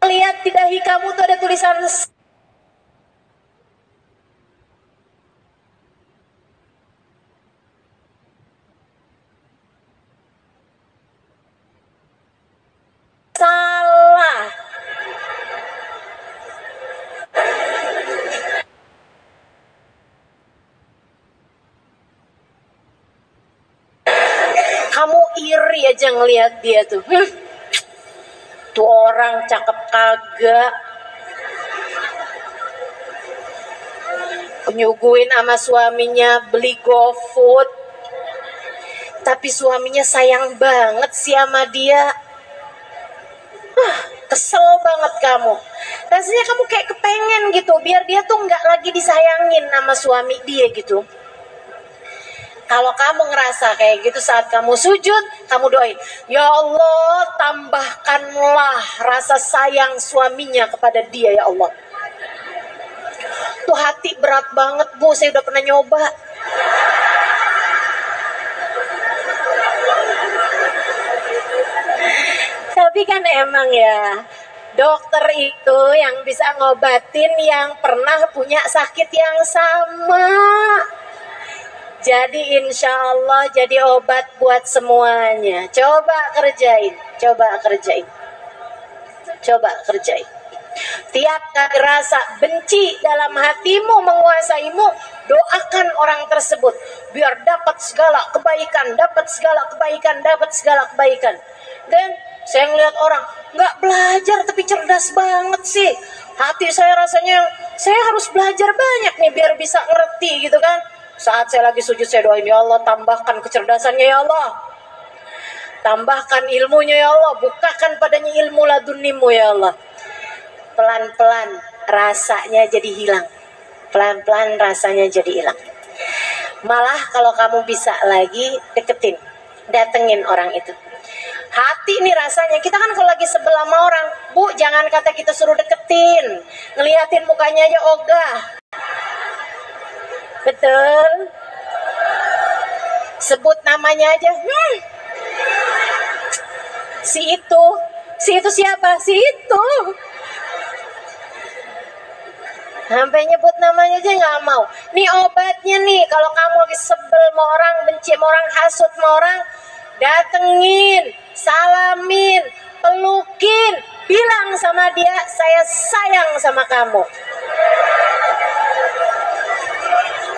[SPEAKER 1] lihat di dahi kamu tuh ada tulisan salah. Kamu iri aja ngelihat dia tuh. Tuh orang cakep kagak. Nyuguhin sama suaminya beli GoFood. Tapi suaminya sayang banget sih sama dia. Kesel banget kamu. Rasanya kamu kayak kepengen gitu, biar dia tuh nggak lagi disayangin sama suami dia gitu. Kalau kamu ngerasa kayak gitu saat kamu sujud, kamu doain, ya Allah, tambahkanlah rasa sayang suaminya kepada dia ya Allah. Tuh hati berat banget Bu, saya udah pernah nyoba. Tapi kan emang ya, dokter itu yang bisa ngobatin yang pernah punya sakit yang sama. Jadi insya Allah jadi obat buat semuanya. Coba kerjain, coba kerjain, coba kerjain. Tiap kali rasa benci dalam hatimu menguasaimu, doakan orang tersebut biar dapat segala kebaikan, dapat segala kebaikan, dapat segala kebaikan. Dan saya ngeliat orang nggak belajar tapi cerdas banget sih. Hati saya rasanya saya harus belajar banyak nih biar bisa ngerti gitu kan. Saat saya lagi sujud saya doain, ya Allah tambahkan kecerdasannya ya Allah, tambahkan ilmunya ya Allah, bukakan padanya ilmu ladunimu ya Allah. Pelan-pelan rasanya jadi hilang, pelan-pelan rasanya jadi hilang. Malah kalau kamu bisa lagi deketin, datengin orang itu. Hati nih rasanya, kita kan kalau lagi sebel sama orang, Bu jangan kata kita suruh deketin, ngeliatin mukanya aja ogah. Betul. Sebut namanya aja. Si itu siapa? Si itu. Sampai nyebut namanya aja nggak mau. Nih obatnya nih, kalau kamu lagi sebel sama orang, benci sama orang, hasut sama orang, datengin, salamin, pelukin, bilang sama dia, saya sayang sama kamu.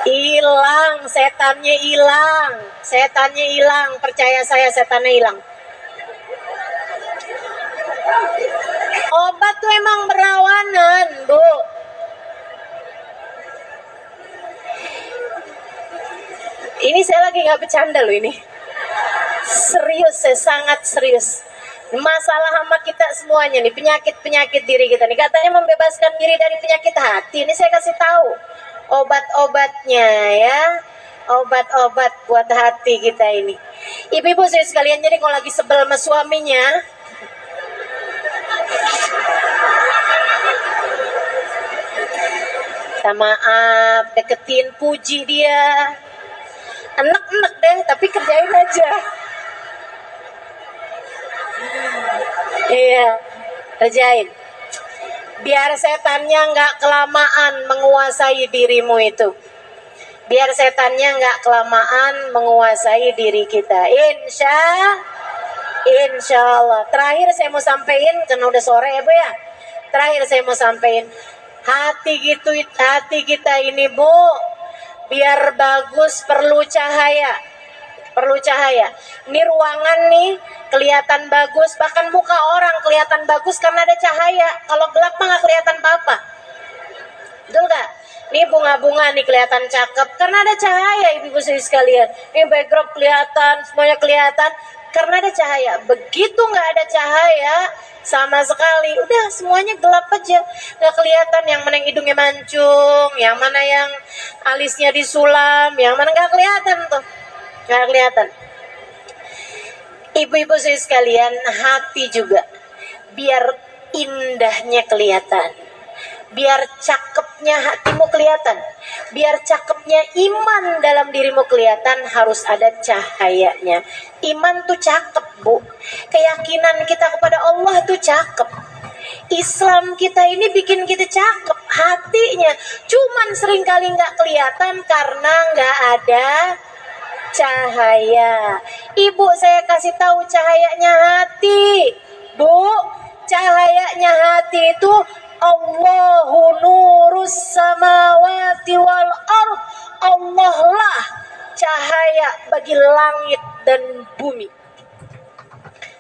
[SPEAKER 1] Hilang, setannya hilang, setannya hilang, percaya saya setannya hilang. Obat tuh emang berawanan, Bu. Ini saya lagi nggak bercanda loh ini. Serius, saya sangat serius. Masalah sama kita semuanya nih, penyakit-penyakit diri kita nih. Katanya membebaskan diri dari penyakit hati. Ini saya kasih tahu obat-obatnya ya, obat-obat buat hati kita ini. Ibu-ibu saya sekalian, jadi kalau lagi sebel sama suaminya, minta maaf, deketin, puji dia, enek-enek deh, tapi kerjain aja. Iya, kerjain. Biar setannya nggak kelamaan menguasai dirimu itu. Biar setannya nggak kelamaan menguasai diri kita. Insya Allah. Terakhir saya mau sampaikan, karena udah sore ya Bu ya. Terakhir saya mau sampaikan, hati kita ini Bu, biar bagus perlu cahaya. Perlu cahaya. Ini ruangan nih kelihatan bagus, bahkan muka orang kelihatan bagus karena ada cahaya. Kalau gelap mah nggak kelihatan apa-apa. Betul nggak? Ini bunga-bunga nih kelihatan cakep karena ada cahaya, ibu-ibu sekalian. Ini background kelihatan, semuanya kelihatan karena ada cahaya. Begitu nggak ada cahaya sama sekali, udah semuanya gelap aja, nggak kelihatan yang mana yang hidungnya mancung, yang mana yang alisnya disulam, yang mana nggak kelihatan tuh. Nggak kelihatan. Ibu-ibu saya sekalian, hati juga biar indahnya kelihatan, biar cakepnya hatimu kelihatan, biar cakepnya iman dalam dirimu kelihatan, harus ada cahayanya. Iman tuh cakep Bu, keyakinan kita kepada Allah tuh cakep. Islam kita ini bikin kita cakep hatinya, cuman seringkali nggak kelihatan karena nggak ada cahaya. Ibu, saya kasih tahu cahayanya hati. Bu, cahayanya hati itu Allahu nurus samawati wal ard. Allah lah cahaya bagi langit dan bumi.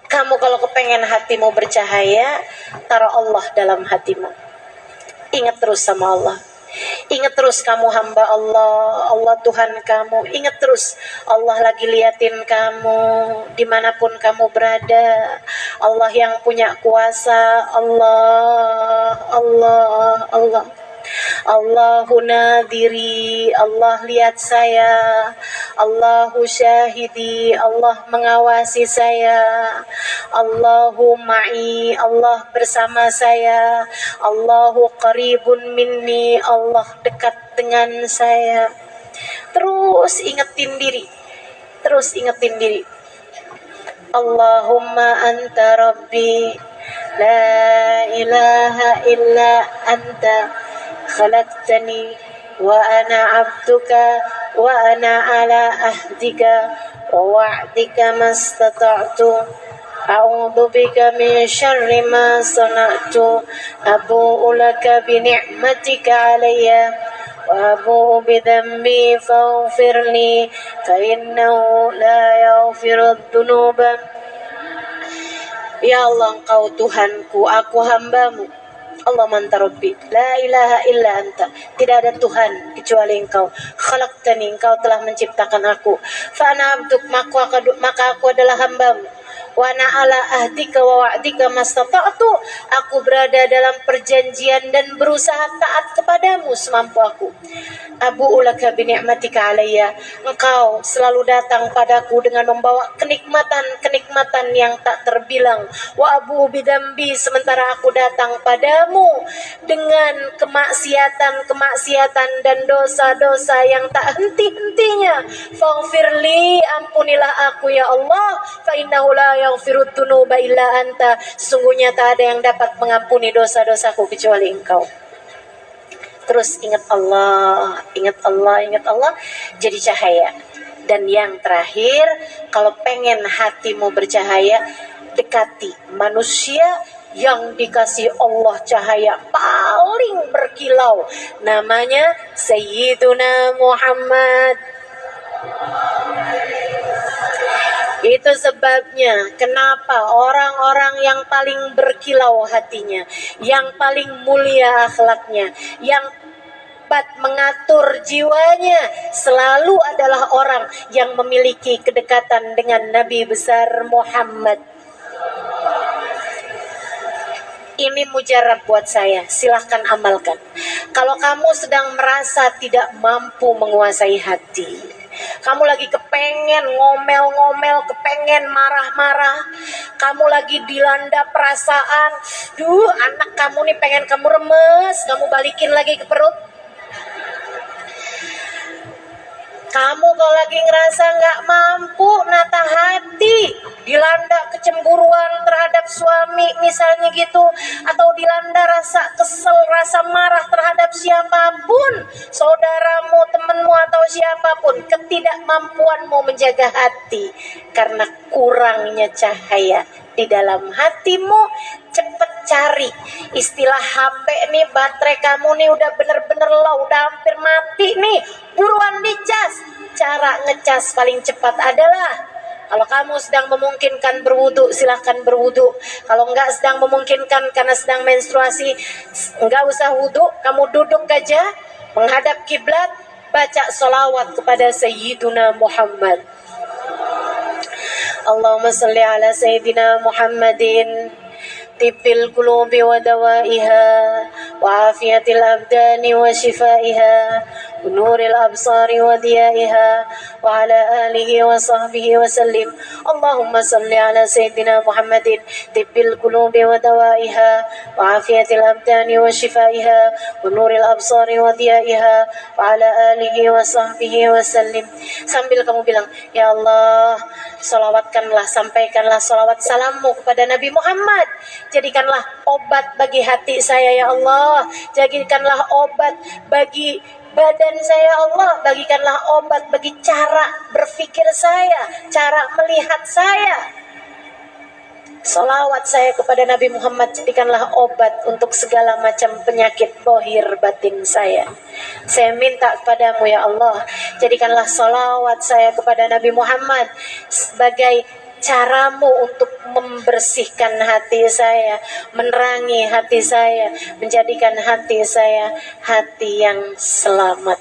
[SPEAKER 1] Kamu kalau kepengen hatimu bercahaya, taruh Allah dalam hatimu. Ingat terus sama Allah. Ingat terus kamu hamba Allah, Allah Tuhan kamu. Ingat terus Allah lagi liatin kamu dimanapun kamu berada. Allah yang punya kuasa. Allah, Allah, Allah. Allahu nadiri, Allah lihat saya. Allahu syahidi, Allah mengawasi saya. Allahu ma'i, Allah bersama saya. Allahu qaribun minni, Allah dekat dengan saya. Terus ingetin diri, terus ingetin diri. Allahumma anta rabbi, la ilaha illa anta khalaqtani wa ana 'abduka wa ana 'ala ahdika wa wa'dika mastata'tu a'udzu bika min syarri ma sana'tu abu'u laka bi ni'matika 'alayya wa abu'u bi dhanbi faghfir li fa innahu la yaghfiru dzunuba. Ya Allah, Engkau Tuhanku, aku hambamu. Allah manta rabbi, la ilaha illa anta, tidak ada Tuhan kecuali Engkau. Khalaqtani, Engkau telah menciptakan aku. Fa ana abduk, maka aku adalah hambamu. Wa ana ala ahdika wa wa'dika mastata'tu, aku berada dalam perjanjian dan berusaha taat kepadamu semampu aku. Abu'u laka bi ni'matika 'alayya, Engkau selalu datang padaku dengan membawa kenikmatan yang tak terbilang. Wa abu'u bidambi, sementara aku datang padamu dengan kemaksiatan dan dosa-dosa yang tak henti-hentinya. Faghfirli, ampunilah aku ya Allah. Fa innahu la yaghfirud dzunuba illa anta, sesungguhnya tak ada yang dapat mengampuni dosa-dosaku kecuali Engkau. Terus ingat Allah, ingat Allah, ingat Allah, jadi cahaya. Dan yang terakhir, kalau pengen hatimu bercahaya, dekati manusia yang dikasih Allah cahaya paling berkilau, namanya Sayyiduna Muhammad. Itu sebabnya kenapa orang-orang yang paling berkilau hatinya, yang paling mulia akhlaknya, yang dapat mengatur jiwanya, selalu adalah orang yang memiliki kedekatan dengan Nabi besar Muhammad. Ini mujarab buat saya, silahkan amalkan. Kalau kamu sedang merasa tidak mampu menguasai hati, kamu lagi kepengen ngomel-ngomel, kepengen marah-marah, kamu lagi dilanda perasaan, anak kamu nih pengen kamu remes, kamu balikin lagi ke perut. Kamu kalau lagi ngerasa nggak mampu nata hati, dilanda kecemburuan terhadap suami misalnya gitu, atau dilanda rasa kesel, rasa marah terhadap siapapun, saudaramu, temanmu, atau siapapun, ketidakmampuanmu menjaga hati karena kurangnya cahaya di dalam hatimu, cepet cari. Istilah HP nih, baterai kamu nih udah bener-bener low, udah hampir mati nih, buruan dicas. Cara ngecas paling cepat adalah, kalau kamu sedang memungkinkan berwudu, silahkan berwudu. Kalau enggak sedang memungkinkan karena sedang menstruasi, enggak usah wudu, kamu duduk aja menghadap kiblat, baca sholawat kepada Sayyiduna Muhammad. Allahumma salli ala Sayyidina Muhammadin tibbil qulubi wa dawaiha wa afiyatil abdani wa shifaiha ونور الأبصار وضيائها وعلى آله وصحبه وسلم. اللهم صل على سيدنا محمد طب القلوب ودوائها وعافية الأبدان وشفائها ونور الأبصار وضيائها وعلى آله وصحبه وسلم. Sambil kamu bilang, ya Allah, salawatkanlah, sampaikanlah salawat salammu kepada Nabi Muhammad. Jadikanlah obat bagi hati saya, ya Allah. Jadikanlah obat bagi badan saya, ya Allah. Bagikanlah obat bagi cara berpikir saya, cara melihat saya. Salawat saya kepada Nabi Muhammad jadikanlah obat untuk segala macam penyakit zahir batin saya. Saya minta kepadamu, ya Allah, jadikanlah salawat saya kepada Nabi Muhammad sebagai caramu untuk membersihkan hati saya, menerangi hati saya, menjadikan hati saya hati yang selamat.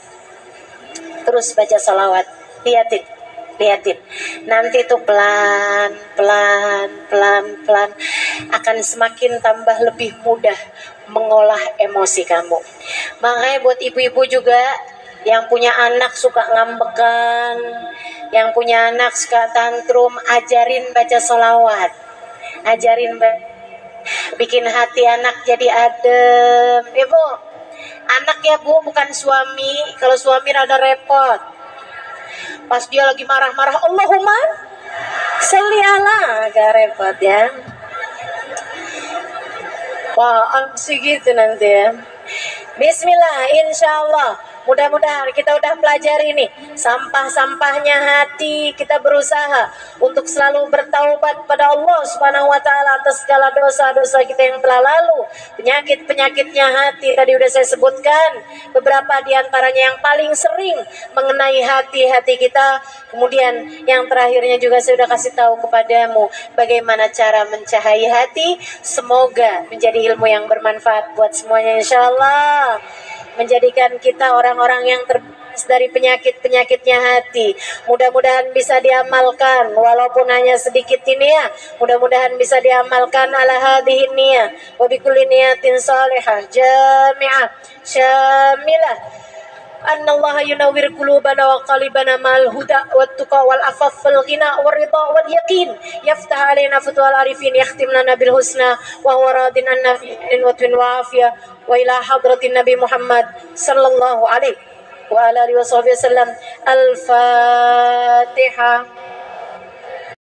[SPEAKER 1] Terus baca salawat, liatin, nanti tuh pelan akan semakin tambah lebih mudah mengolah emosi kamu. Makanya buat ibu-ibu juga yang punya anak suka ngambekan, yang punya anak suka tantrum, ajarin baca sholawat, bikin hati anak jadi adem. Ibu, anak ya Bu, bukan suami. Kalau suami rada repot. Pas dia lagi marah-marah, Allahumma sholli ala, agak repot ya. Wah, sih gitu nanti ya. Bismillah, insya Allah. Mudah-mudahan kita udah pelajari nih sampah-sampahnya hati. Kita berusaha untuk selalu bertaubat pada Allah Subhanahu wa taala atas segala dosa-dosa kita yang telah lalu. Penyakit-penyakitnya hati tadi udah saya sebutkan. Beberapa di antaranya yang paling sering mengenai hati-hati kita. Kemudian yang terakhirnya juga saya sudah kasih tahu kepadamu bagaimana cara mencahai hati. Semoga menjadi ilmu yang bermanfaat buat semuanya insyaallah. Menjadikan kita orang-orang yang terbebas dari penyakit-penyakitnya hati. Mudah-mudahan bisa diamalkan walaupun hanya sedikit ini ya. Mudah-mudahan bisa diamalkan ala hadhihi niyah wa bikulli niyatin salihah jami'ah syamilah. Annallaha yunawwir qulubana wa qalibana mal huda wat tuqa wal afaf wal ghina war ridha wal yaqin yaftah alaina futuhal arifin yakhtim lana bil husna wa huwa radin anna fi inwatin wa afiyah wa ila hadratin Nabi Muhammad sallallahu alaihi wa alihi wasallam. Al-Fatihah.